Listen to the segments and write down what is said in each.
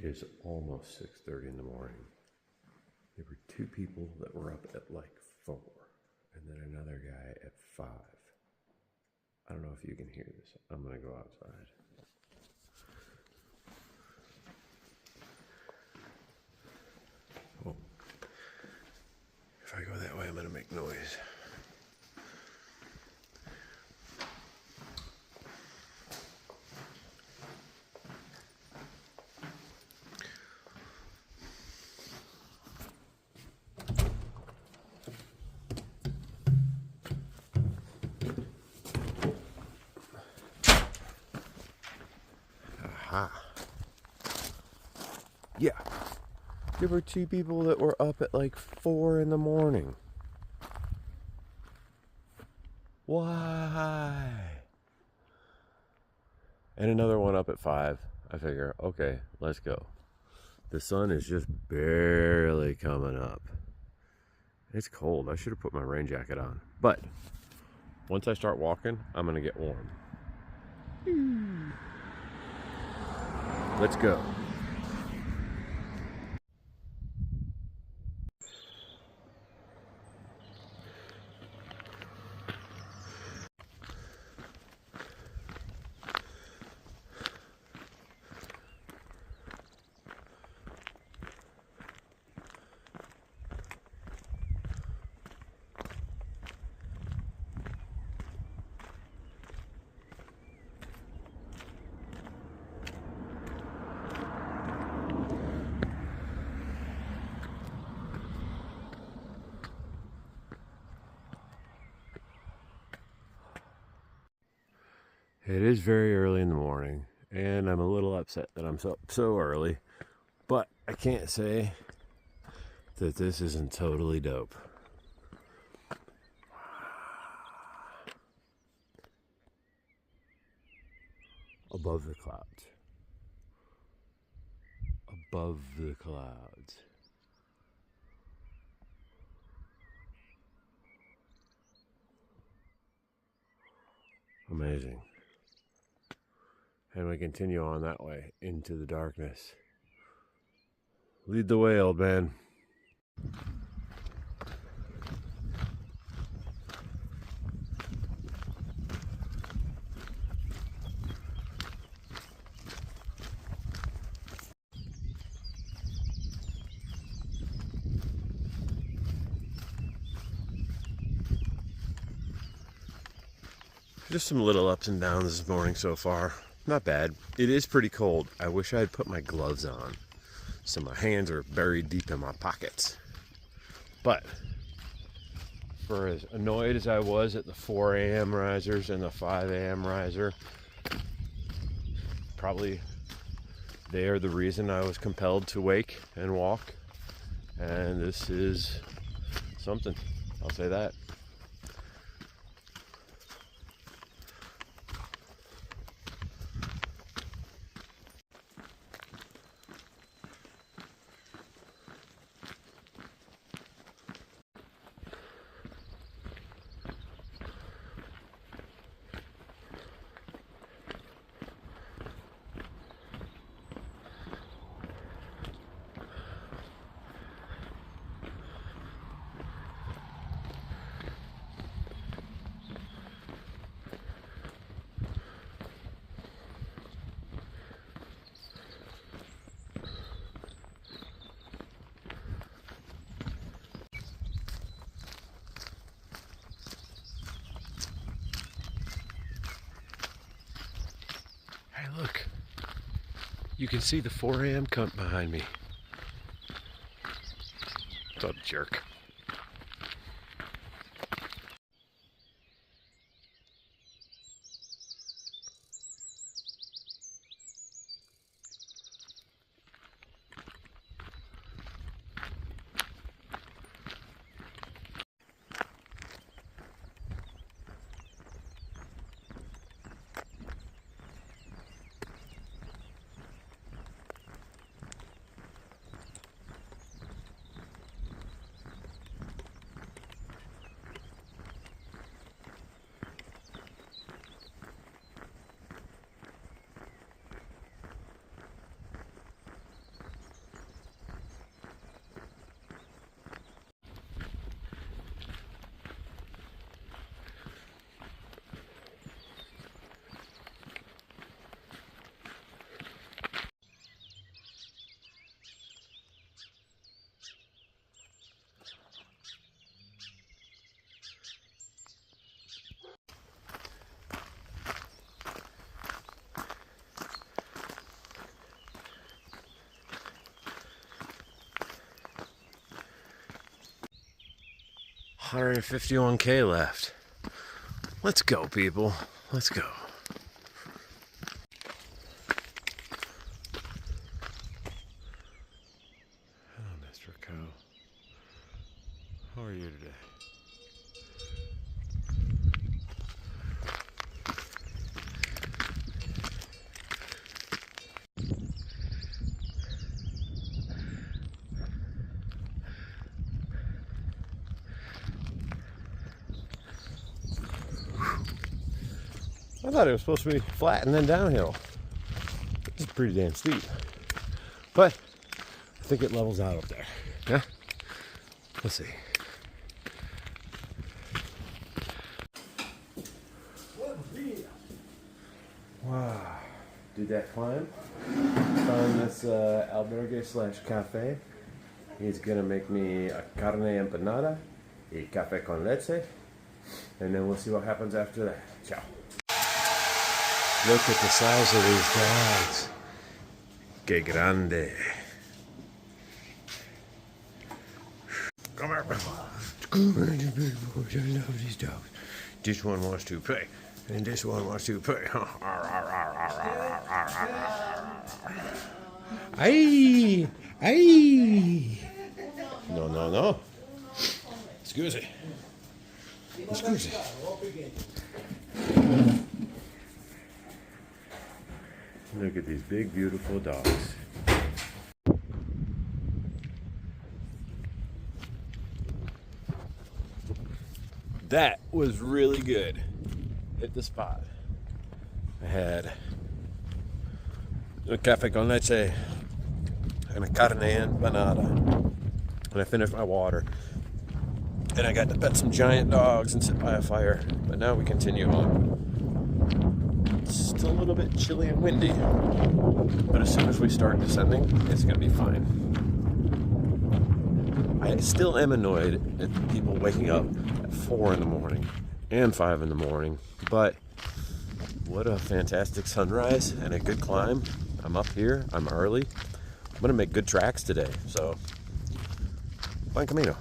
It is almost 6:30 in the morning. There were two people that were up at like 4, and then another guy at 5. I don't know if you can hear this. I'm gonna go outside. Oh. If I go that way, I'm gonna make noise. Yeah, there were two people that were up at like 4 in the morning. Why? And another one up at 5. I figure, okay, let's go. The sun is just barely coming up. It's cold. I should have put my rain jacket on. But once I start walking, I'm going to get warm. Let's go. It is very early in the morning, and I'm a little upset that I'm so early, but I can't say that this isn't totally dope. Above the clouds. Above the clouds. Amazing. And we continue on that way into the darkness. Lead the way, old man. Just some little ups and downs this morning so far. Not bad. It is pretty cold. I wish I had put my gloves on, so my hands are buried deep in my pockets. But for as annoyed as I was at the 4 a.m. risers and the 5 a.m. riser, probably they are the reason I was compelled to wake and walk. And this is something. I'll say that. Hey, look. You can see the 4 a.m. cunt behind me. What a jerk. 151K left. Let's go, people. Let's go. Hello, Mr. Cow. How are you today? I thought it was supposed to be flat and then downhill. It's pretty damn steep. But I think it levels out up there. Yeah? Let's see. Wow. Did that climb? Found this albergue slash cafe. He's gonna make me a carne empanada, a café con leche, and then we'll see what happens after that. Ciao. Look at the size of these dogs. Que grande. Come here, big boys. Come here, you big boys. I love these dogs. This one wants to play, and this one wants to play. Ay, ay. No, no, no. Scusi. Scusi. Look at these big, beautiful dogs. That was really good. Hit the spot. I had a café con leche and a carne empanada. And I finished my water. And I got to pet some giant dogs and sit by a fire. But now we continue on. It's still a little bit chilly and windy, but as soon as we start descending, it's going to be fine. I still am annoyed at people waking up at 4 in the morning and 5 in the morning, but what a fantastic sunrise and a good climb. I'm up here, I'm early. I'm going to make good tracks today, so buen Camino.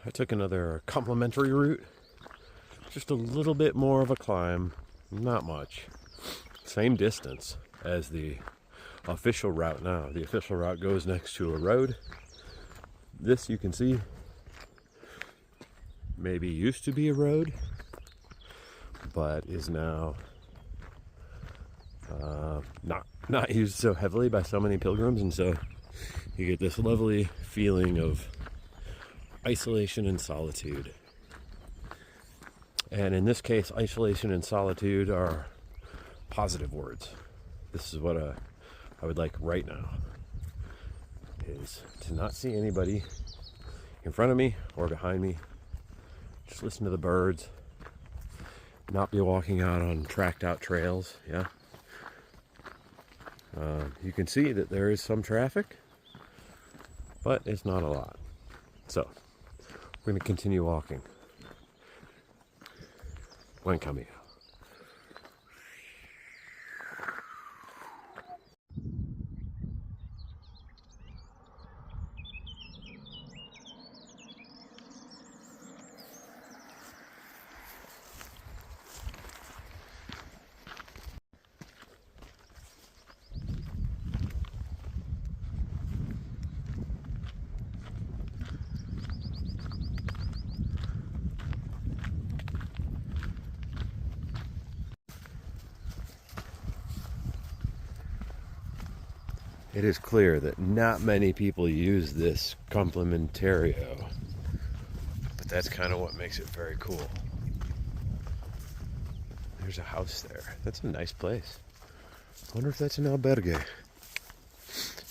I took another complimentary route, just a little bit more of a climb, not much. Same distance as the official route now. The official route goes next to a road. This, you can see, maybe used to be a road, but is now not used so heavily by so many pilgrims, and so you get this lovely feeling of isolation and solitude. And in this case, isolation and solitude are positive words. This is what I would like right now, is to not see anybody in front of me or behind me. Just listen to the birds, not be walking out on tracked out trails. Yeah. You can see that there is some traffic, but it's not a lot. So we're going to continue walking. Buen Camino. It is clear that not many people use this complementario, but that's kind of what makes it very cool. There's a house there. That's a nice place. I wonder if that's an albergue.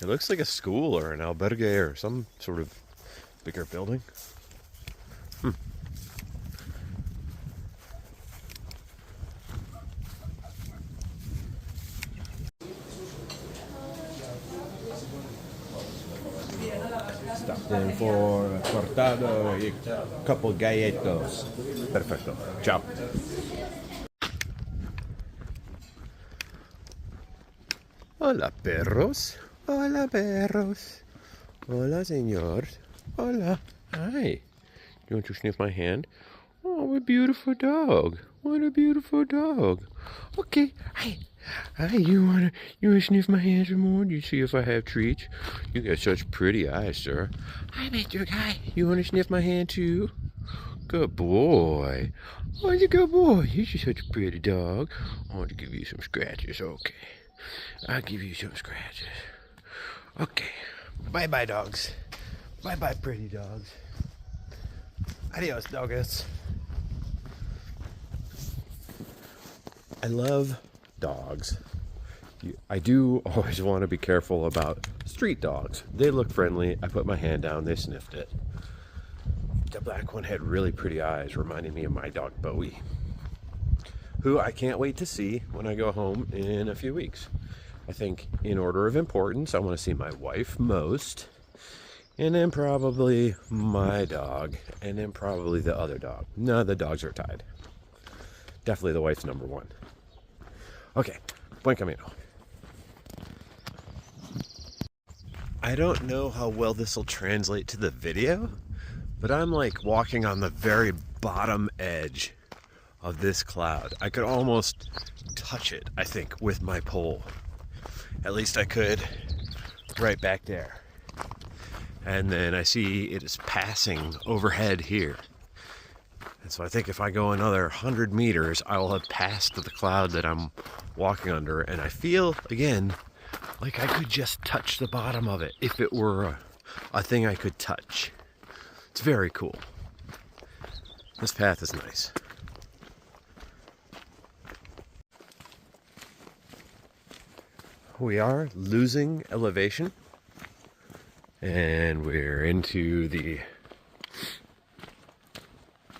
It looks like a school or an albergue or some sort of bigger building. Then for cortado, a couple galletos. Perfecto. Ciao. Hola, perros. Hola, perros. Hola, señor. Hola. Hi. You want to sniff my hand? Oh, what a beautiful dog. What a beautiful dog. Okay. Hi. Hi, you wanna sniff my hand some more? You see if I have treats? You got such pretty eyes, sir. Hi, Mr. Guy. You wanna sniff my hand too? Good boy. Oh, you're a good boy. You're just such a pretty dog. I want to give you some scratches. Okay. I'll give you some scratches. Okay. Bye-bye, dogs. Bye-bye, pretty dogs. Adios, doggos. I love dogs. I do always want to be careful about street dogs. They look friendly. I put my hand down, they sniffed it. The black one had really pretty eyes, reminding me of my dog Bowie, who I can't wait to see when I go home in a few weeks. I think in order of importance, I want to see my wife most, and then probably my dog, and then probably the other dog. No, the dogs are tied. Definitely the wife's number one. Okay, buen camino. I don't know how well this will translate to the video, but I'm like walking on the very bottom edge of this cloud. I could almost touch it, I think, with my pole. At least I could right back there. And then I see it is passing overhead here. And so I think if I go another 100 meters, I will have passed the cloud that I'm walking under. And I feel, again, like I could just touch the bottom of it if it were a thing I could touch. It's very cool. This path is nice. We are losing elevation, and we're into the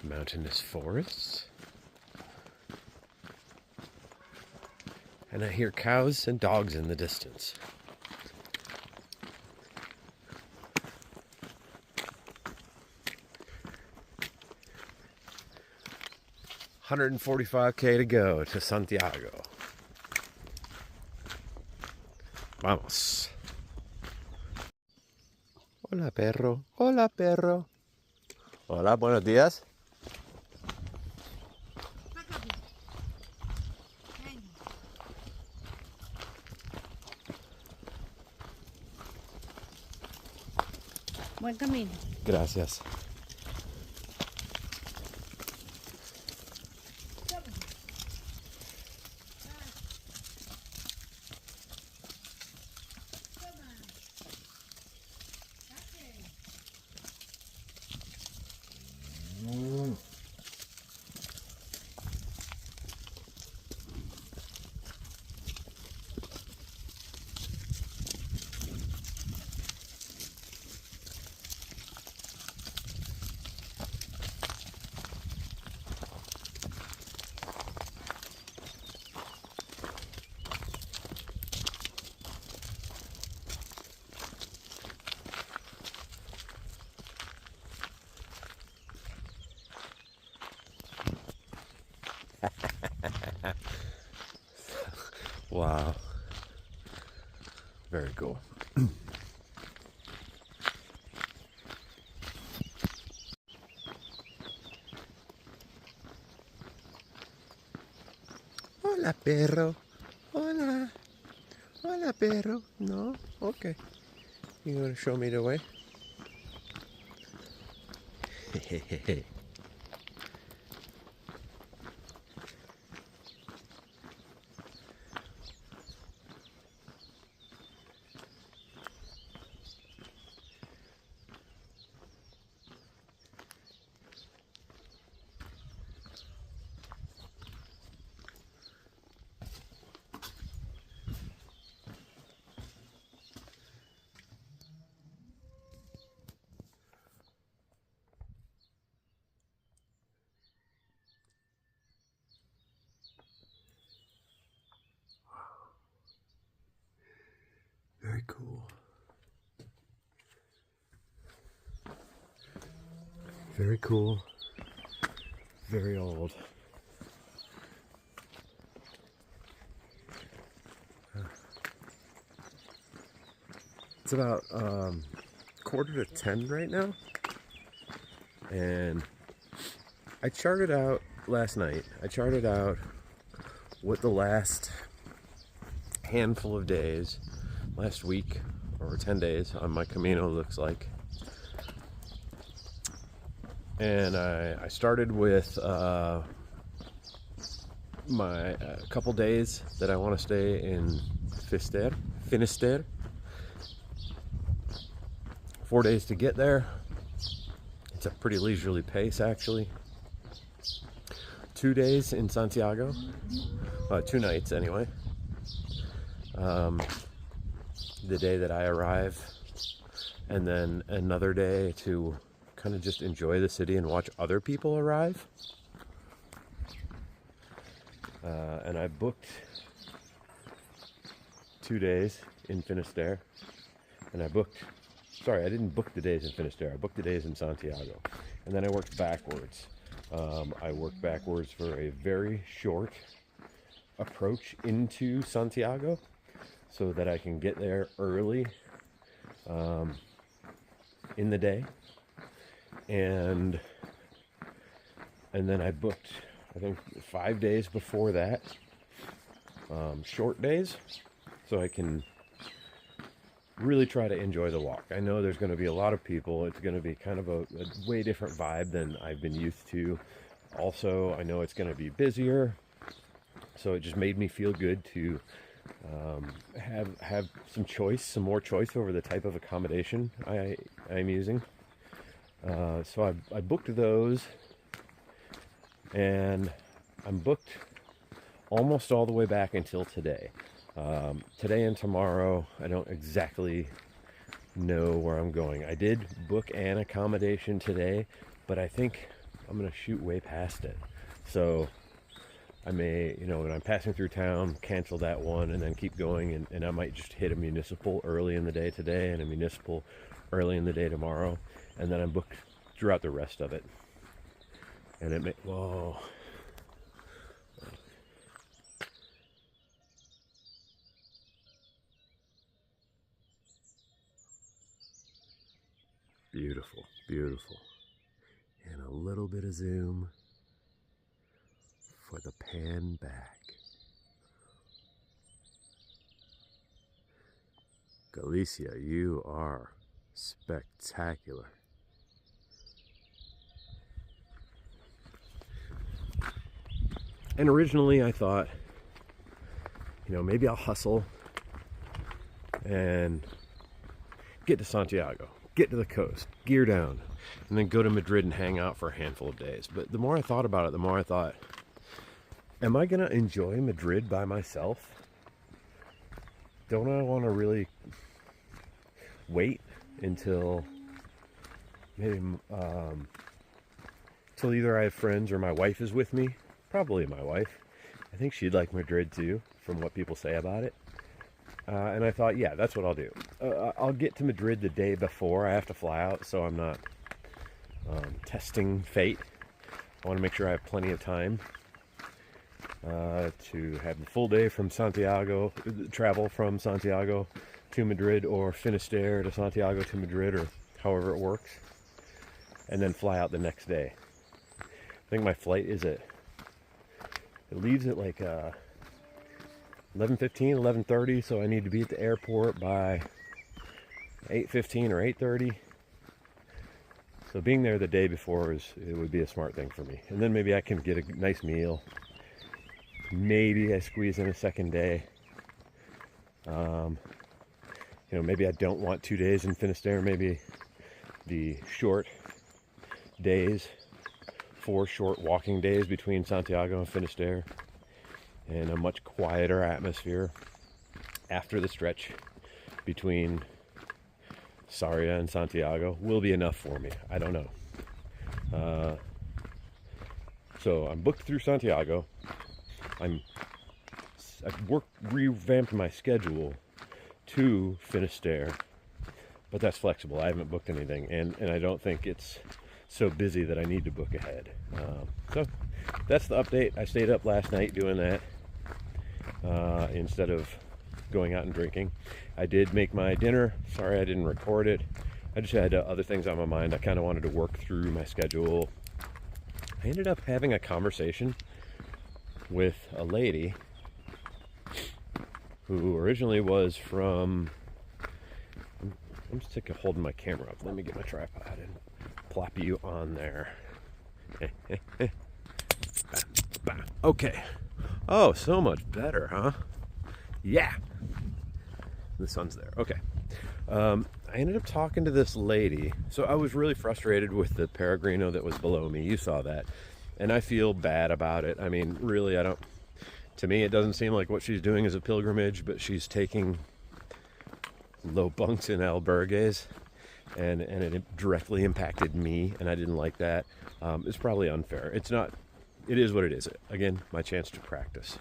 mountainous forests. And I hear cows and dogs in the distance. $145K to go to Santiago. Vamos. Hola, perro. Hola, perro. Hola, buenos días. Buen camino. Gracias. Wow. Very cool. Hola, perro. Hola. Hola, perro. No? Okay. You want to show me the way? Very cool. Very cool. Very old. It's about 9:45 right now, and I charted out last night. I charted out what the last handful of days, last week or 10 days on my Camino looks like. And I started with my couple days that I want to stay in Finisterre. 4 days to get there. It's a pretty leisurely pace, actually. 2 days in Santiago. 2 nights, anyway. The day that I arrive, and then another day to kind of just enjoy the city and watch other people arrive. And I booked 2 days in Finisterre, and I didn't book the days in Finisterre, I booked the days in Santiago, and then I worked backwards. I worked backwards for a very short approach into Santiago so that I can get there early in the day, and then I booked, I think, 5 days before that, short days, so I can really try to enjoy the walk. I know there's going to be a lot of people. It's going to be kind of a way different vibe than I've been used to. Also, I know it's going to be busier, so it just made me feel good to have some more choice over the type of accommodation I'm using. So I booked those, and I'm booked almost all the way back until today. Today and tomorrow, I don't exactly know where I'm going. I did book an accommodation today, but I think I'm going to shoot way past it. So I may, when I'm passing through town, cancel that one and then keep going, and I might just hit a municipal early in the day today and a municipal early in the day tomorrow, and then I'm booked throughout the rest of it. And it may, whoa. Beautiful, beautiful. And a little bit of zoom for the pan back. Galicia, you are spectacular. And originally I thought, maybe I'll hustle and get to Santiago, get to the coast, gear down, and then go to Madrid and hang out for a handful of days. But the more I thought about it, the more I thought, am I going to enjoy Madrid by myself? Don't I want to really wait until maybe till either I have friends or my wife is with me? Probably my wife. I think she'd like Madrid too, from what people say about it. And I thought, yeah, that's what I'll do. I'll get to Madrid the day before I have to fly out, so I'm not testing fate. I want to make sure I have plenty of time to have the full day from Santiago, travel from Santiago to Madrid, or Finisterre to Santiago to Madrid, or however it works, and then fly out the next day. I think my flight it leaves at like 11:15, 11:30, so I need to be at the airport by 8:15 or 8:30. So being there the day before it would be a smart thing for me. And then maybe I can get a nice meal. Maybe I squeeze in a second day. Maybe I don't want 2 days in Finisterre. Maybe the short days, 4 short walking days between Santiago and Finisterre, and a much quieter atmosphere after the stretch between Sarria and Santiago will be enough for me. I don't know. So I'm booked through Santiago. I've revamped my schedule to Finisterre, but that's flexible. I haven't booked anything, and I don't think it's so busy that I need to book ahead. So that's the update. I stayed up last night doing that instead of going out and drinking. I did make my dinner. Sorry I didn't record it. I just had other things on my mind. I kind of wanted to work through my schedule. I ended up having a conversation with a lady who originally was from... I'm just holding my camera up. Let me get my tripod and plop you on there. Okay. Oh, so much better, huh? Yeah. The sun's there. Okay. I ended up talking to this lady. So I was really frustrated with the peregrino that was below me. You saw that. And I feel bad about it. I mean, really, to me, it doesn't seem like what she's doing is a pilgrimage, but she's taking low bunks in albergues, and it directly impacted me, and I didn't like that. It's probably unfair. It's not. It is what it is. Again, my chance to practice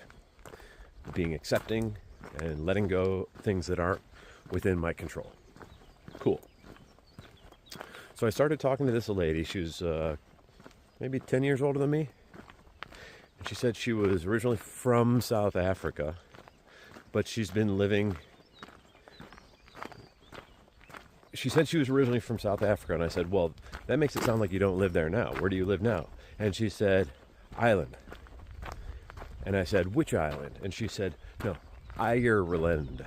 being accepting and letting go things that aren't within my control. Cool. So I started talking to this lady. She was maybe 10 years older than me. And she said she was originally from South Africa, but she's been living... She said she was originally from South Africa, and I said, well, that makes it sound like you don't live there now. Where do you live now? And she said, Ireland. And I said, which island? And she said, no, Ireland.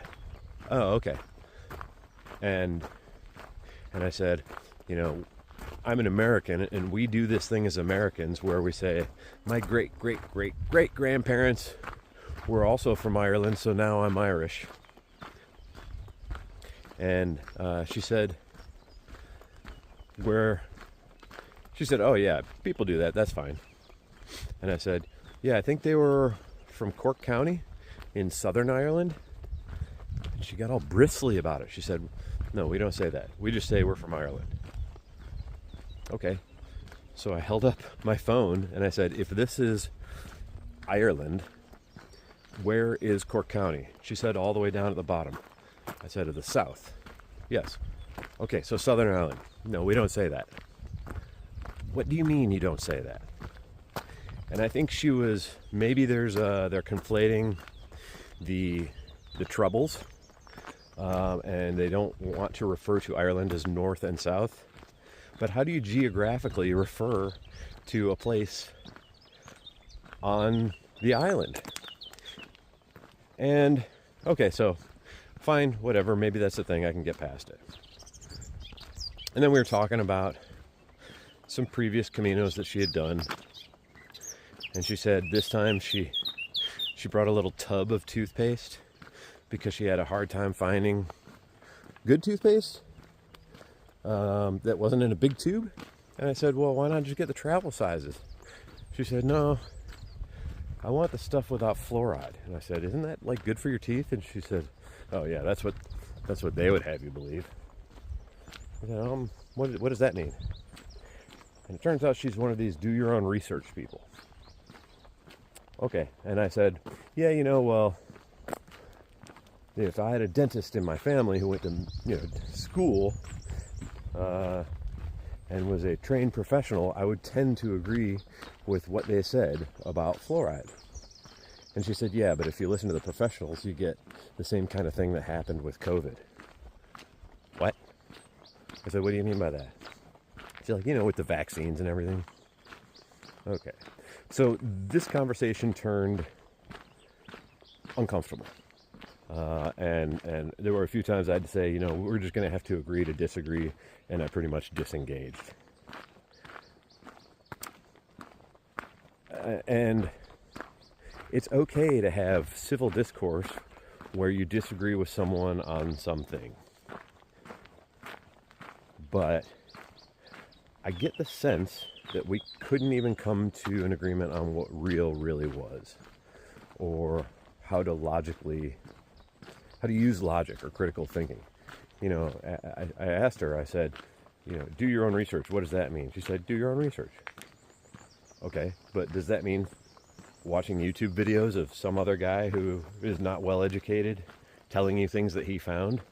Oh, okay. And I said, you know, I'm an American, and we do this thing as Americans where we say, my great-great-great-great-grandparents were also from Ireland, so now I'm Irish. And she said, oh yeah, people do that, that's fine. And I said, yeah, I think they were from Cork County in Southern Ireland. And she got all bristly about it. She said, no, we don't say that. We just say we're from Ireland. Okay. So I held up my phone and I said, if this is Ireland, where is Cork County? She said, all the way down at the bottom. I said, to the south. Yes. Okay, so Southern Ireland. No, we don't say that. What do you mean you don't say that? And I think she was, maybe they're conflating the troubles, and they don't want to refer to Ireland as North and South. But how do you geographically refer to a place on the island? And, okay, so fine, whatever, maybe that's the thing, I can get past it. And then we were talking about some previous Caminos that she had done. And she said this time she brought a little tub of toothpaste because she had a hard time finding good toothpaste that wasn't in a big tube. And I said, well, why not just get the travel sizes? She said, no, I want the stuff without fluoride. And I said, isn't that like good for your teeth? And she said, oh yeah, that's what they would have you believe. I said, what does that mean? And it turns out she's one of these do your own research people. Okay, and I said, yeah, you know, well, if I had a dentist in my family who went to, school and was a trained professional, I would tend to agree with what they said about fluoride. And she said, yeah, but if you listen to the professionals, you get the same kind of thing that happened with COVID. What? I said, what do you mean by that? She's like, with the vaccines and everything. Okay. So this conversation turned uncomfortable. And there were a few times I had to say, we're just going to have to agree to disagree. And I pretty much disengaged. And it's okay to have civil discourse where you disagree with someone on something. But I get the sense that we couldn't even come to an agreement on what real really was, or how to use logic or critical thinking. I asked her, I said, do your own research. What does that mean? She said, do your own research. Okay, but does that mean watching YouTube videos of some other guy who is not well educated telling you things that he found?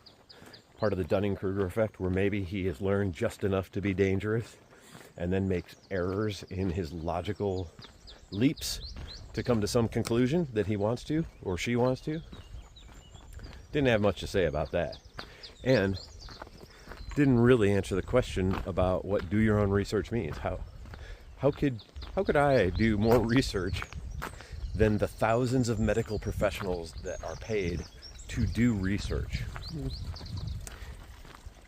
Part of the Dunning-Kruger effect, where maybe he has learned just enough to be dangerous and then makes errors in his logical leaps to come to some conclusion that he wants to or she wants to. Didn't have much to say about that. And didn't really answer the question about what do your own research means. How could I do more research than the thousands of medical professionals that are paid to do research?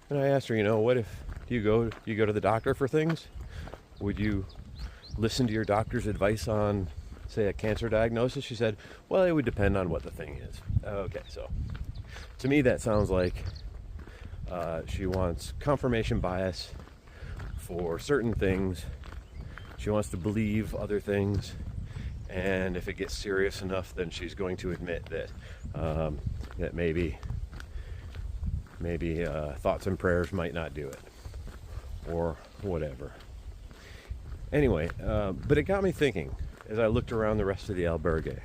And I asked her, what if you go to the doctor for things? Would you listen to your doctor's advice on, say, a cancer diagnosis? She said, well, it would depend on what the thing is. Okay, so to me that sounds like she wants confirmation bias for certain things. She wants to believe other things, and if it gets serious enough, then she's going to admit that that maybe thoughts and prayers might not do it, or whatever. Anyway, but it got me thinking as I looked around the rest of the albergue.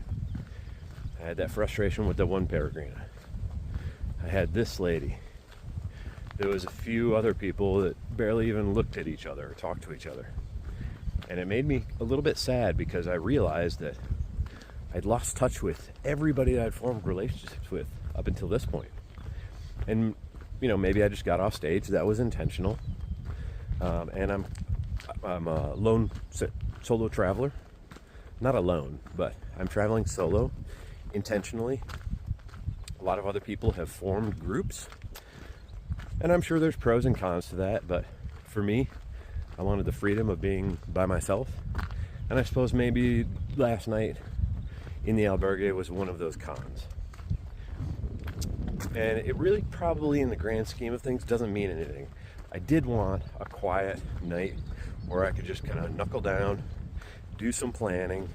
I had that frustration with the one peregrina. I had this lady. There was a few other people that barely even looked at each other or talked to each other. And it made me a little bit sad because I realized that I'd lost touch with everybody that I'd formed relationships with up until this point. And, maybe I just got off stage. That was intentional. And I'm a lone solo traveler. Not alone, but I'm traveling solo intentionally. A lot of other people have formed groups. And I'm sure there's pros and cons to that, but for me, I wanted the freedom of being by myself. And I suppose maybe last night in the albergue was one of those cons. And it really probably in the grand scheme of things doesn't mean anything. I did want a quiet night where I could just kind of knuckle down, do some planning,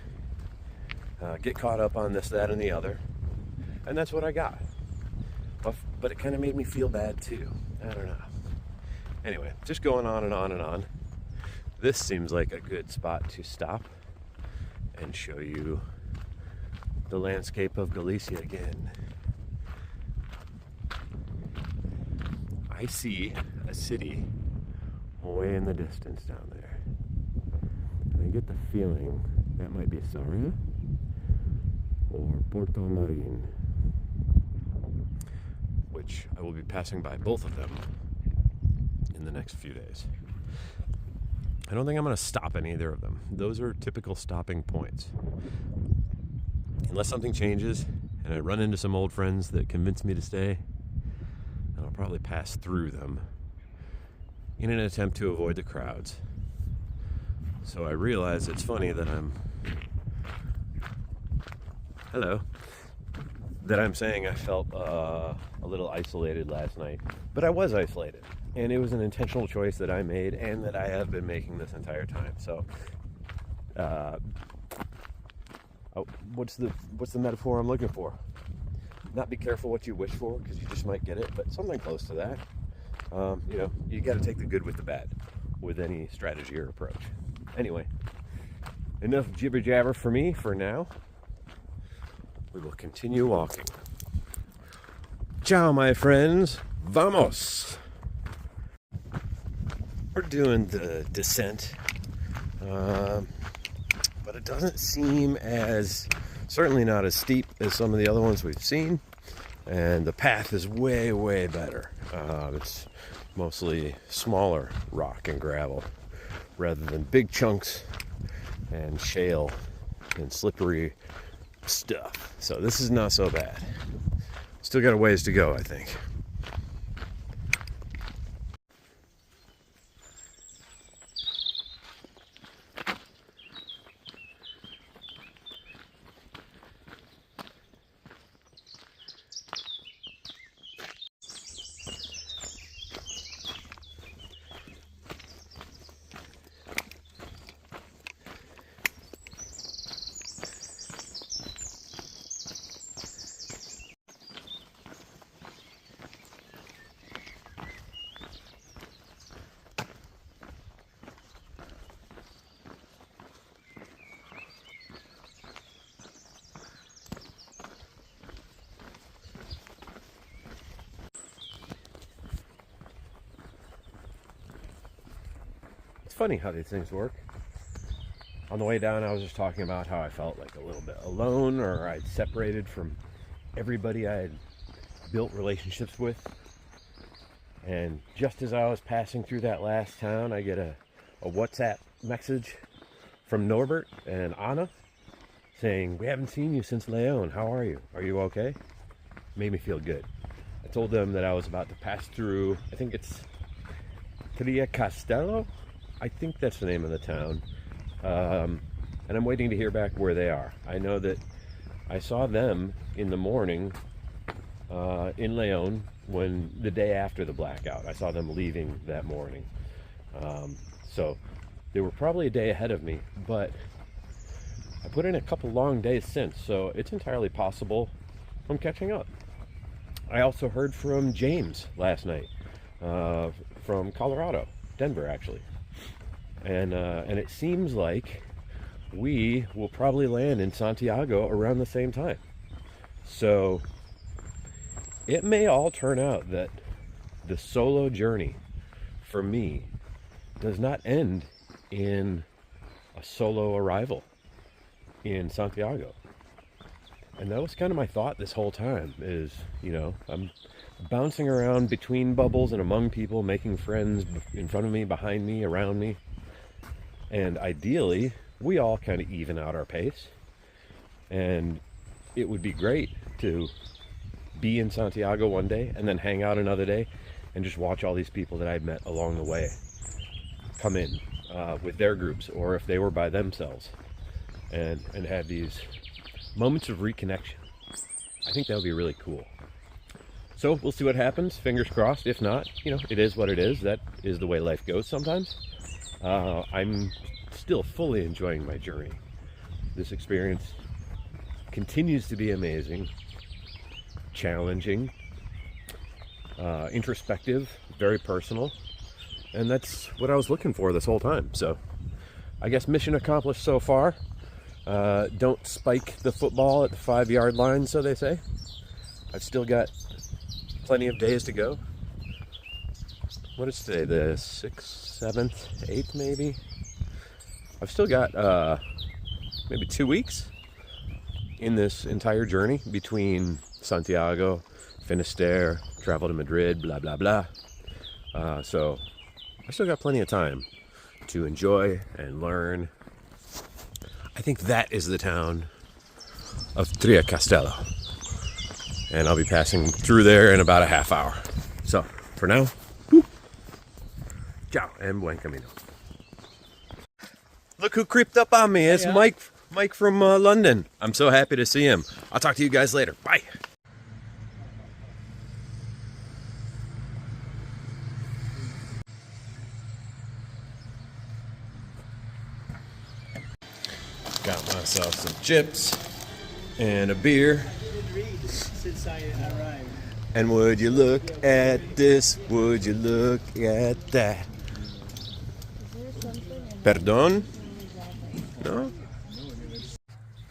get caught up on this, that, and the other. And that's what I got. But it kind of made me feel bad too. I don't know. Anyway, just going on and on and on. This seems like a good spot to stop and show you the landscape of Galicia again. I see a city way in the distance down there. And I get the feeling that might be Sarria or Porto Marin, which I will be passing by both of them in the next few days. I don't think I'm going to stop at either of them. Those are typical stopping points. Unless something changes and I run into some old friends that convince me to stay, I'll probably pass through them in an attempt to avoid the crowds. So I realize it's funny that I'm saying I felt a little isolated last night, but I was isolated, and it was an intentional choice that I made and that I have been making this entire time. So what's the metaphor I'm looking for? Not be careful what you wish for, because you just might get it, but something close to that. You got to take the good with the bad with any strategy or approach. Anyway, enough jibber jabber for me for now. We will continue walking. Ciao, my friends. Vamos! We're doing the descent, but it doesn't seem certainly not as steep as some of the other ones we've seen, and the path is way, way better. It's mostly smaller rock and gravel rather than big chunks and shale and slippery stuff. So this is not so bad. Still got a ways to go, I think. it's funny how these things work. On the way down, I was just talking about how I felt like a little bit alone, or I'd separated from everybody I had built relationships with. And just as I was passing through that last town, I get a WhatsApp message from Norbert and Anna saying, "We haven't seen you since Leon. How are you? Are you okay?" Made me feel good. I told them that I was about to pass through, I think it's Tria Castello? I think that's the name of the town. And I'm waiting to hear back where they are. I know that I saw them in the morning in Leon when the day after the blackout. I saw them leaving that morning. So they were probably a day ahead of me, but I put in a couple long days since, so it's entirely possible I'm catching up. I also heard from James last night, from Colorado, Denver actually. And it seems like we will probably land in Santiago around the same time. So it may all turn out that the solo journey for me does not end in a solo arrival in Santiago. And that was kind of my thought this whole time is, you know, I'm bouncing around between bubbles and among people, making friends in front of me, behind me, around me. And ideally, we all kind of even out our pace. And it would be great to be in Santiago one day and then hang out another day and just watch all these people that I'd met along the way come in with their groups, or if they were by themselves, and have these moments of reconnection. I think that would be really cool. So we'll see what happens. Fingers crossed. If not, you know, it is what it is. That is the way life goes sometimes. I'm still fully enjoying my journey. This experience continues to be amazing, challenging, introspective, very personal, and that's what I was looking for this whole time. So I guess mission accomplished so far. Don't spike the football at the 5-yard line, so they say. I've still got plenty of days to go. What is today? The 6th, 7th, 8th maybe? I've still got maybe 2 weeks in this entire journey between Santiago, Finisterre, travel to Madrid, blah, blah, blah. So I still got plenty of time to enjoy and learn. I think that is the town of Tria Castello. And I'll be passing through there in about a half hour. So, for now, ciao and buen camino. Look who creeped up on me. It's Mike from London. I'm so happy to see him. I'll talk to you guys later. Bye. Got myself some chips and a beer. Since I arrived. And would you look at this? Would you look at that? Perdón? No?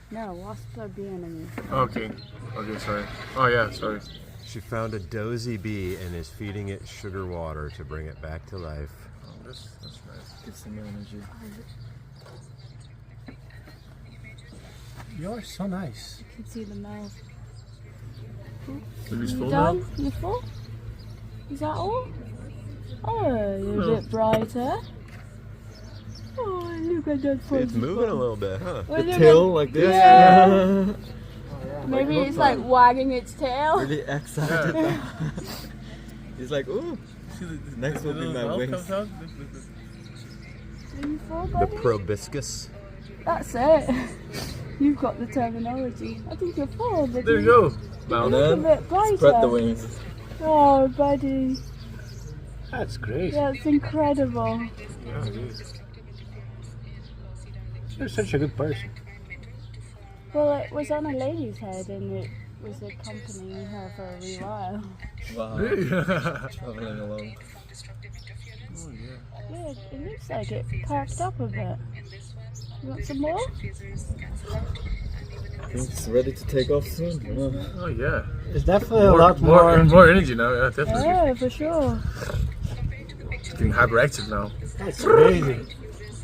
No, wasps are the enemy. Okay, sorry. Oh yeah, sorry. She found a dozy bee and is feeding it sugar water to bring it back to life. Oh, that's nice. Get some more energy. You're so nice. You can see the mouth. Are you full done? now? You full? Is that all? Oh, you're a bit brighter. Oh, look at that fuzzy It's moving a bum. little bit, huh? Well, The look tail at- like this? Yeah. Yeah. Maybe it's like wagging its tail. Really excited. He's like, ooh, the next will be my wings. Are you full, The buddy? proboscis. That's it. You've got the terminology. I think you're full, buddy. There you go. Now You look a then, bit brighter. spread the wings. Oh, buddy. That's great. That's incredible. Yeah, it is. You're such a good person. Well, it was on a lady's head and it was accompanying her for a wee while. Wow, Really? traveling along. Oh yeah. Yeah, it looks like it perked up a bit. You want some more? I think it's ready to take off soon. Oh yeah. It's definitely a More, lot more more. energy now. Yeah, definitely. Yeah, for sure. Getting hyperactive now. That's crazy.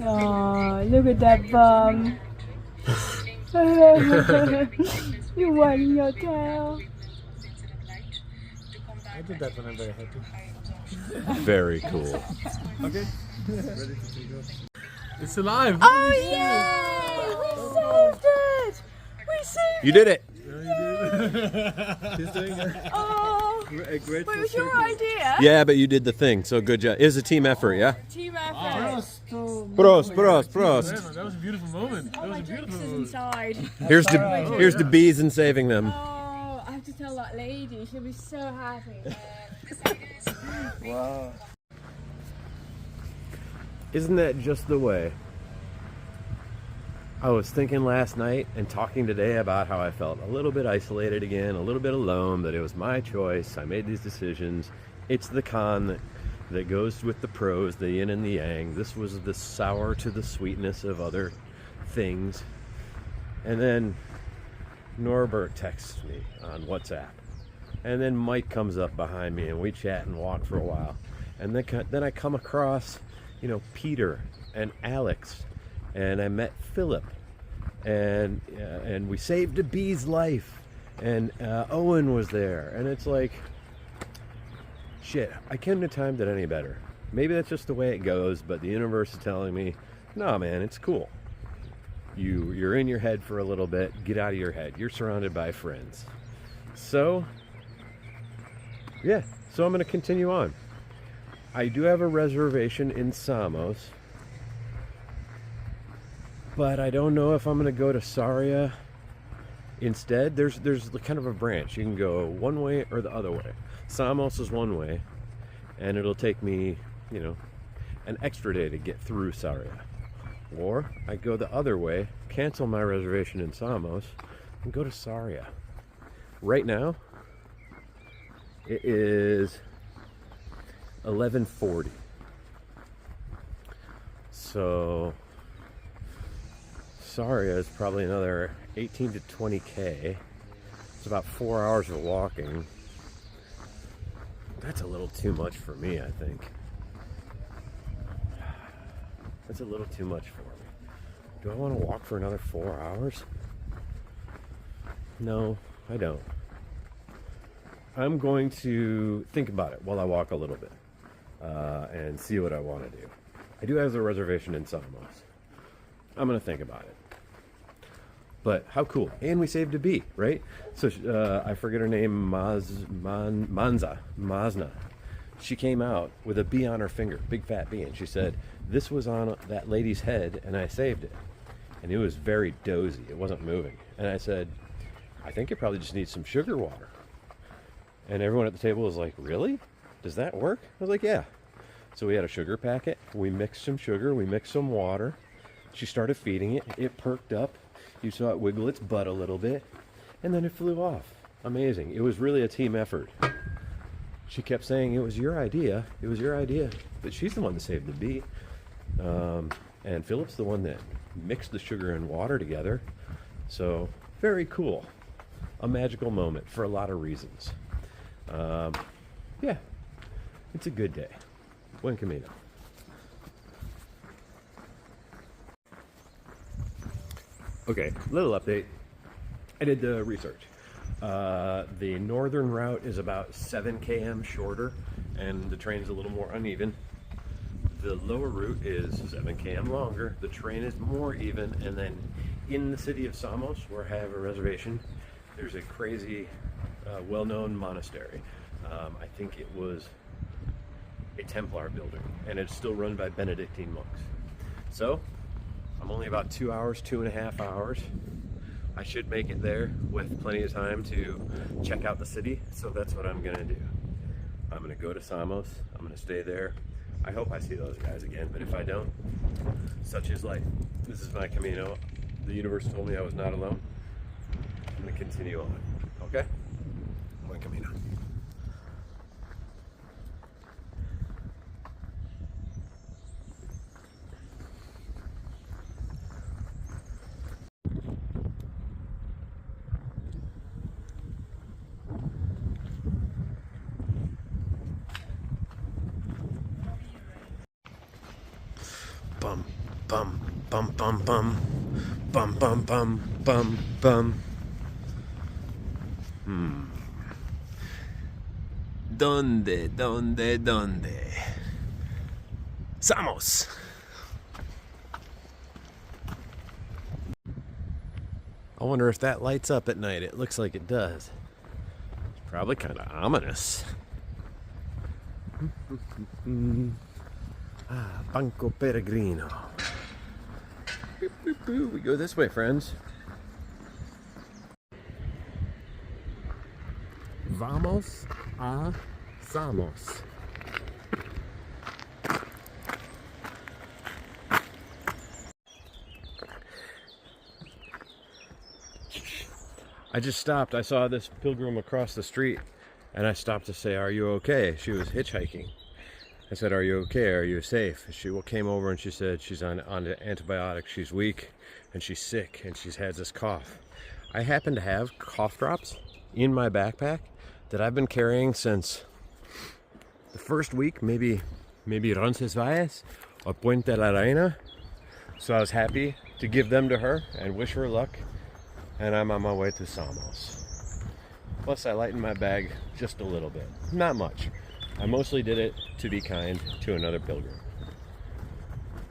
Oh, look at that bum. You wagging your tail. I did that when I'm very happy. Very cool. Okay. Ready to take off. It's alive! Oh yeah! We saved it! We saved You did it. He's doing Oh! a great But it was your idea. Yeah, but you did the thing, so good job. It was a team effort, yeah? Team effort. Prost, prost, prost. That was a beautiful moment. That Oh, was my a drinks beautiful is moment. inside. Here's the bees and saving them. Oh, I have to tell that lady. She'll be so happy. Wow. Isn't that just the way? I was thinking last night and talking today about how I felt a little bit isolated again, a little bit alone, that it was my choice. I made these decisions. It's the con that goes with the pros, the yin and the yang. This was the sour to the sweetness of other things. And then Norbert texts me on WhatsApp. And then Mike comes up behind me and we chat and walk for a while. And then I come across, Peter and Alex, and I met Philip, and we saved a bee's life, and Oewyn was there, and it's like, shit, I couldn't have timed it any better. Maybe that's just the way it goes, but the universe is telling me, no man, it's cool. You're in your head for a little bit, get out of your head. You're surrounded by friends. So, yeah, so I'm going to continue on. I do have a reservation in Samos, but I don't know if I'm going to go to Saria instead. There's kind of a branch. You can go one way or the other way. Samos is one way, and it'll take me, an extra day to get through Saria. Or I go the other way, cancel my reservation in Samos, and go to Saria. Right now, it is 11:40. So Saria is probably another 18 to 20k. It's about 4 hours of walking. That's a little too much for me, I think. That's a little too much for me. Do I want to walk for another 4 hours? No, I don't. I'm going to think about it while I walk a little bit. And see what I want to do. I do have a reservation in Samos. I'm going to think about it. But how cool. And we saved a bee, right? So I forget her name, Mazna. She came out with a bee on her finger, big fat bee, and she said, this was on that lady's head and I saved it. And it was very dozy. It wasn't moving. And I said, I think it probably just needs some sugar water. And everyone at the table was like, really? Does that work? I was like, yeah. So we had a sugar packet. We mixed some sugar. We mixed some water. She started feeding it. It perked up. You saw it wiggle its butt a little bit. And then it flew off. Amazing. It was really a team effort. She kept saying, it was your idea. It was your idea. But she's the one that saved the bee. And Philip's the one that mixed the sugar and water together. So, very cool. A magical moment for a lot of reasons. Yeah. It's a good day. Buen Camino. Okay, little update. I did the research. The northern route is about 7 km shorter, and the train's a little more uneven. The lower route is 7 km longer. The train is more even, and then in the city of Samos, where I have a reservation, there's a crazy, well-known monastery. I think it was a Templar building, and it's still run by Benedictine monks. So I'm only about 2 hours, 2.5 hours. I should make it there with plenty of time to check out the city. So that's what I'm gonna do. I'm gonna go to Samos. I'm gonna stay there. I hope I see those guys again, but if I don't, such is life. This is my Camino. The universe told me I was not alone. I'm gonna continue on, okay? My Camino. Bum, bum. Bum bum bum. Bum bum bum bum bum. ¿Dónde? Samos. I wonder if that lights up at night. It looks like it does. It's probably kind of ominous. Banco Peregrino. Boop, boop, boop. We go this way, friends. Vamos a Samos. I just stopped. I saw this pilgrim across the street and I stopped to say, "Are you okay?" She was hitchhiking. I said, "Are you okay? Are you safe?" She came over and she said she's on antibiotics. She's weak and she's sick and she's had this cough. I happen to have cough drops in my backpack that I've been carrying since the first week, maybe Roncesvalles or Puente la Reina. So I was happy to give them to her and wish her luck. And I'm on my way to Samos. Plus I lightened my bag just a little bit. Not much. I mostly did it to be kind to another pilgrim.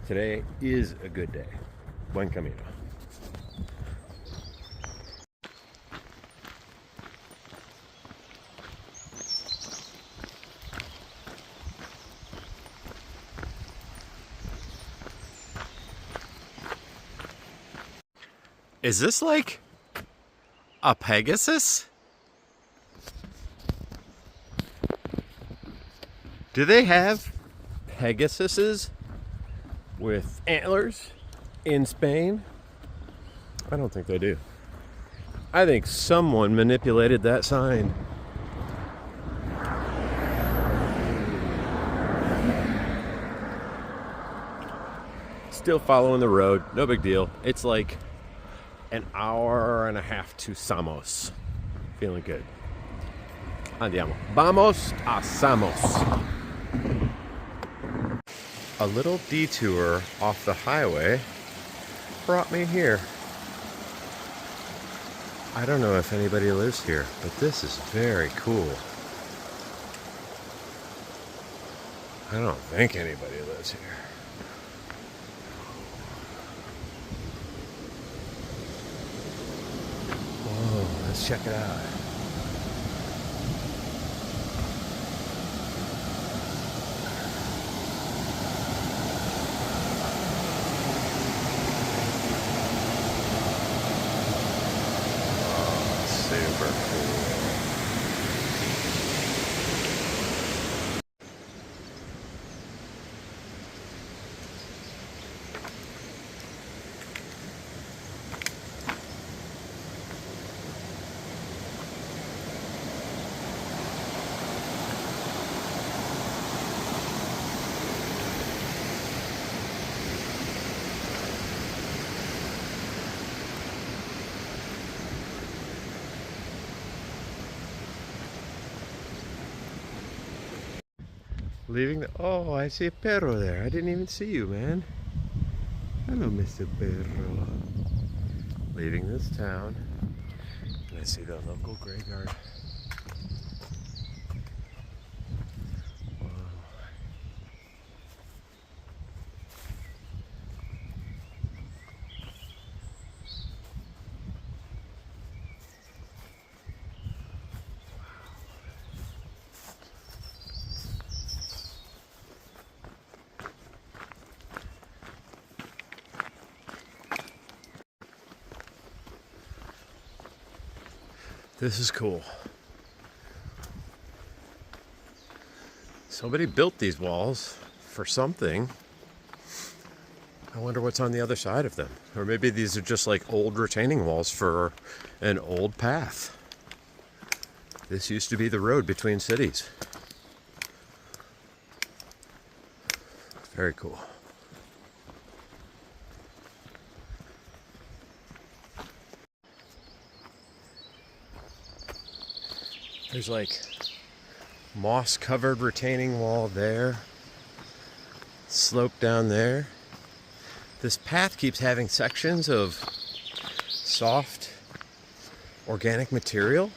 Today is a good day. Buen Camino. Is this like a Pegasus? Do they have Pegasuses with antlers in Spain? I don't think they do. I think someone manipulated that sign. Still following the road, no big deal. It's like an hour and a half to Samos. Feeling good. Andiamo. Vamos a Samos. A little detour off the highway brought me here. I don't know if anybody lives here, but this is very cool. I don't think anybody lives here. Whoa, let's check it out. Super cool. Leaving the, oh, I see a perro there. I didn't even see you, man. Hello, Mr. Perro. Leaving this town. And I see the local graveyard. Whoa. This is cool. Somebody built these walls for something. I wonder what's on the other side of them. Or maybe these are just like old retaining walls for an old path. This used to be the road between cities. Very cool. There's like moss-covered retaining wall there, slope down there. This path keeps having sections of soft organic material.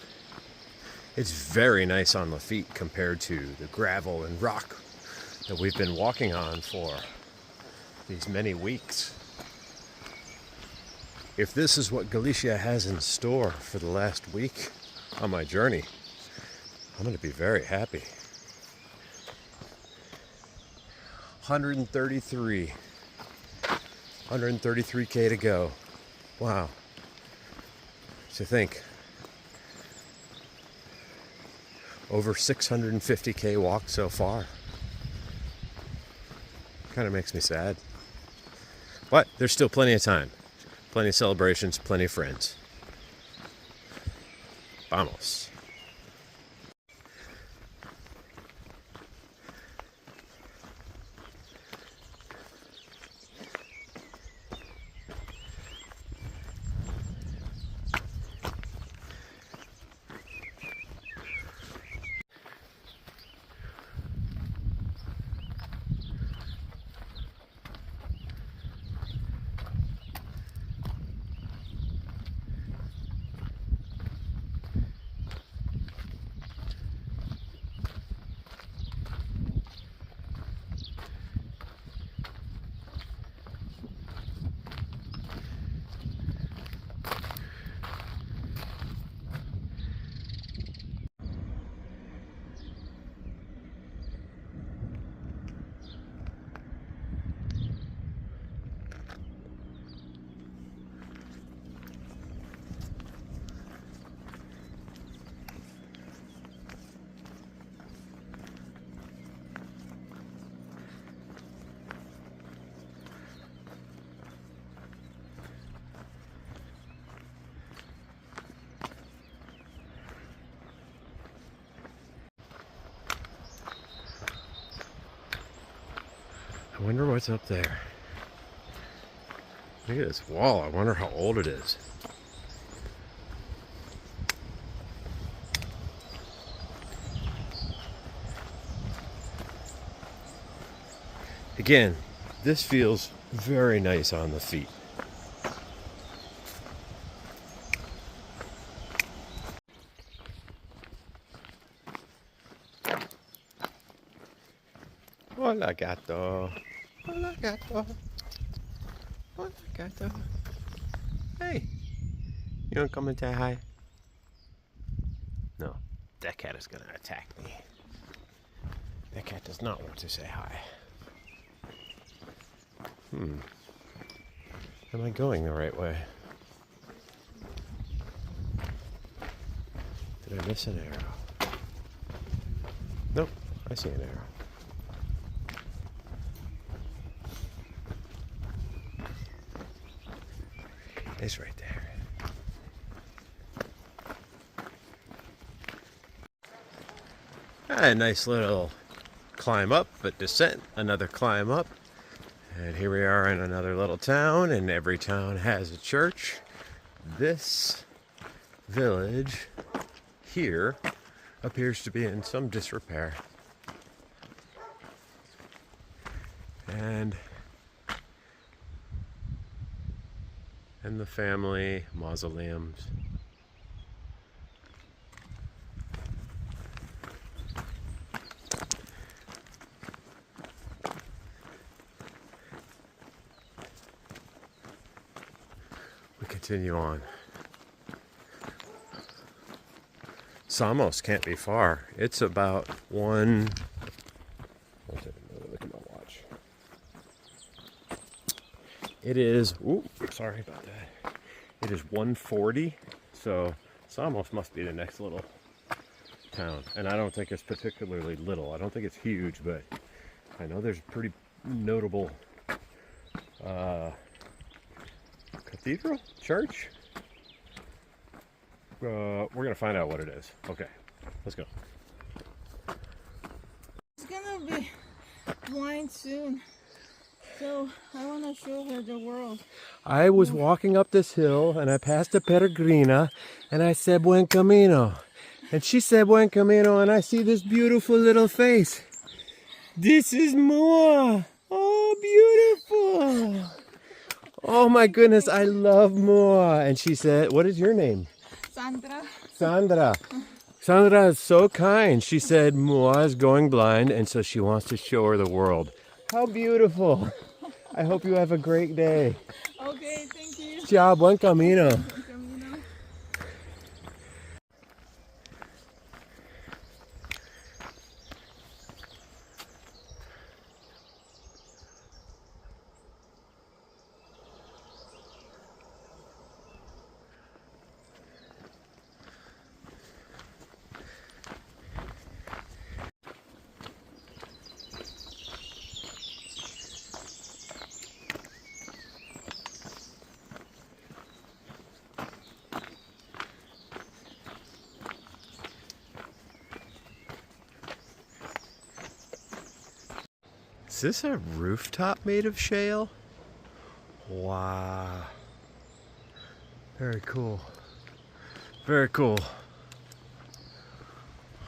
It's very nice on the feet compared to the gravel and rock that we've been walking on for these many weeks. If this is what Galicia has in store for the last week on my journey, I'm going to be very happy. 133K to go. Wow. To think. Over 650K walked so far. Kind of makes me sad. But there's still plenty of time. Plenty of celebrations, plenty of friends. Vamos. I wonder what's up there. Look at this wall. I wonder how old it is. Again, this feels very nice on the feet. Hola, gato. Hola, gato. Hola, gato. Hey, you want to come and say hi? No, that cat is going to attack me. That cat does not want to say hi. Am I going the right way? Did I miss an arrow? Nope, I see an arrow. It's right there. A nice little climb up, but descent, another climb up. And here we are in another little town, and every town has a church. This village here appears to be in some disrepair. And the family mausoleums. We continue on. Samos can't be far. It's about one. Look at my watch. It is. Ooh, sorry about that. It is 1:40, so Samos must be the next little town. And I don't think it's particularly little. I don't think it's huge, but I know there's a pretty notable cathedral, church. We're gonna find out what it is. Okay, let's go. It's gonna be blind soon. So I want to show her the world. I was walking up this hill and I passed a peregrina and I said, Buen Camino. And she said, Buen Camino, and I see this beautiful little face. This is more. Oh, beautiful. Oh my goodness, I love Moa. And she said, what is your name? Sandra. Sandra. Sandra is so kind. She said Moa is going blind, and so she wants to show her the world. How beautiful. I hope you have a great day. Okay, thank you. Ciao, buen camino. Camino. Is this a rooftop made of shale? Wow. Very cool. Very cool.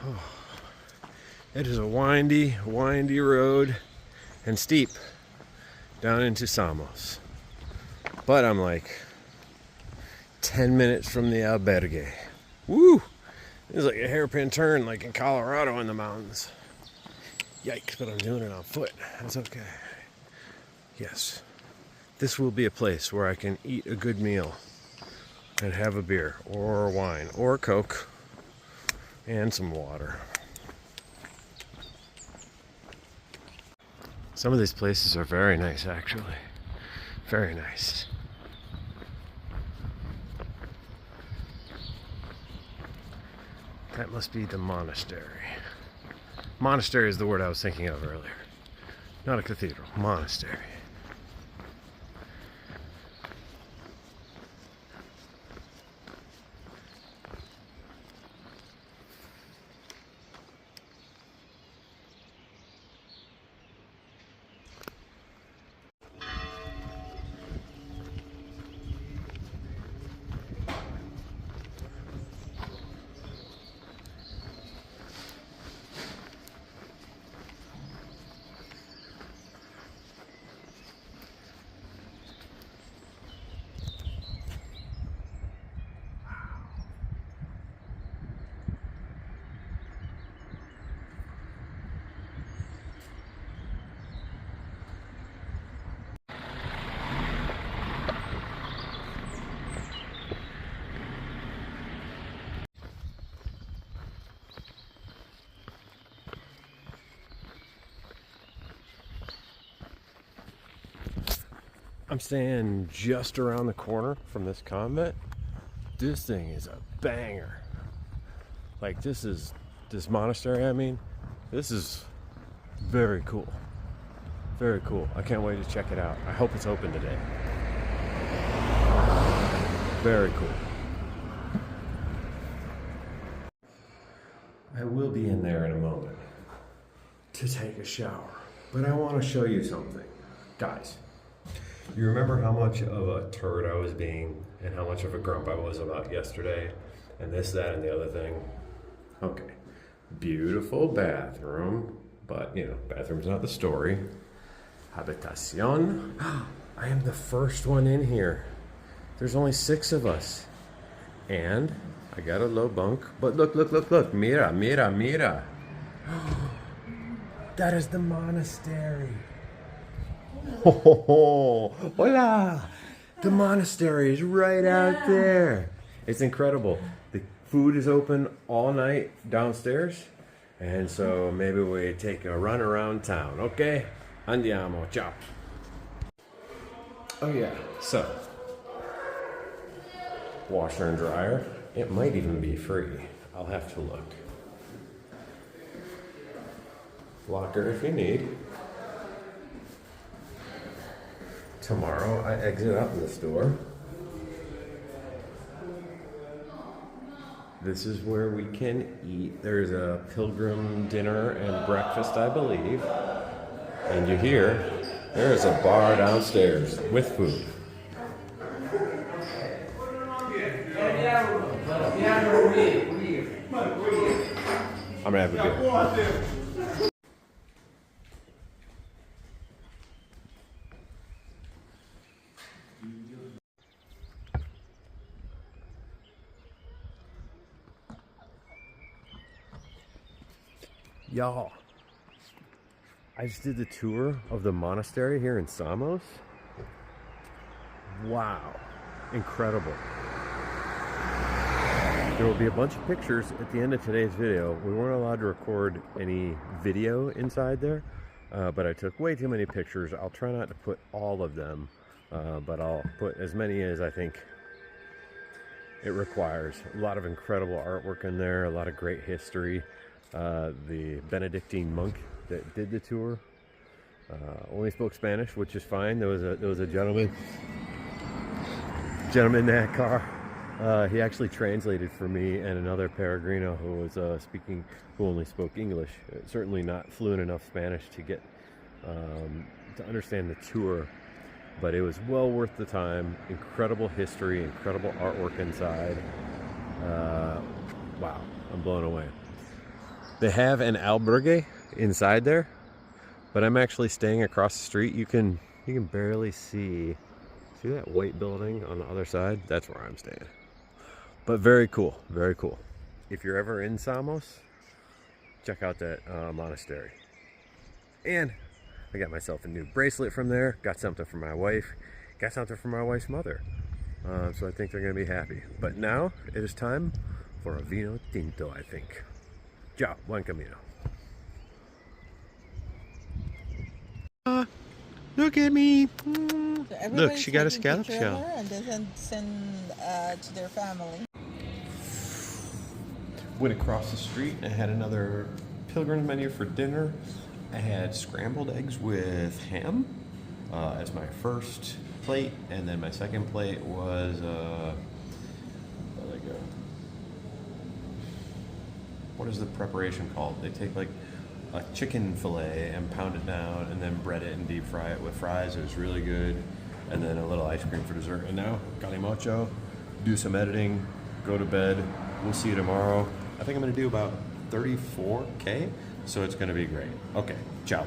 Oh. It is a windy, windy road and steep down into Samos. But I'm like 10 minutes from the albergue. Woo! It's like a hairpin turn like in Colorado in the mountains. Yikes, but I'm doing it on foot. That's okay. Yes. This will be a place where I can eat a good meal and have a beer or wine or Coke and some water. Some of these places are very nice, actually. Very nice. That must be the monastery. Monastery is the word I was thinking of earlier. Not a cathedral, monastery. I'm staying just around the corner from this convent. This thing is a banger. Like this monastery, I mean, this is very cool. Very cool. I can't wait to check it out. I hope it's open today. Very cool. I will be in there in a moment to take a shower, but I want to show you something. Guys, you remember how much of a turd I was being and how much of a grump I was about yesterday and this, that, and the other thing? Okay, beautiful bathroom, but you know, bathroom's not the story. Habitación. I am the first one in here. There's only 6 of us. And I got a low bunk, but look, look, look, look, mira, mira, mira. That is the monastery. Oh, hola! The monastery is right out there. It's incredible. The food is open all night downstairs, and so maybe we take a run around town. Okay? Andiamo. Ciao. Oh yeah. So, washer and dryer. It might even be free. I'll have to look. Locker if you need. Tomorrow I exit out this door. This is where we can eat. There's a pilgrim dinner and breakfast, I believe. And you hear, there's a bar downstairs with food. I'm gonna have a beer. Y'all, I just did the tour of the monastery here in Samos. Wow, incredible. There will be a bunch of pictures at the end of today's video. We weren't allowed to record any video inside there, but I took way too many pictures. I'll try not to put all of them, but I'll put as many as I think it requires. A lot of incredible artwork in there, a lot of great history. The Benedictine monk that did the tour only spoke Spanish, which is fine. There was a gentleman in that car. He actually translated for me and another peregrino who was who only spoke English. Certainly not fluent enough Spanish to get to understand the tour, but it was well worth the time. Incredible history, incredible artwork inside. Wow, I'm blown away. They have an albergue inside there, but I'm actually staying across the street. You can barely see that white building on the other side? That's where I'm staying. But very cool, very cool. If you're ever in Samos, check out that monastery. And I got myself a new bracelet from there, got something for my wife, got something for my wife's mother. So I think they're gonna be happy. But now it is time for a vino tinto, I think. Ciao, buen camino. Look at me. So Look, she got a scallop picture of shell. her and then send to their family. Went across the street and I had another pilgrim menu for dinner. I had scrambled eggs with ham as my first plate, and then my second plate was what is the preparation called? They take like a chicken fillet and pound it down and then bread it and deep fry it with fries. It was really good. And then a little ice cream for dessert. And now, calimocho, do some editing, go to bed. We'll see you tomorrow. I think I'm gonna do about 34K, so it's gonna be great. Okay, ciao.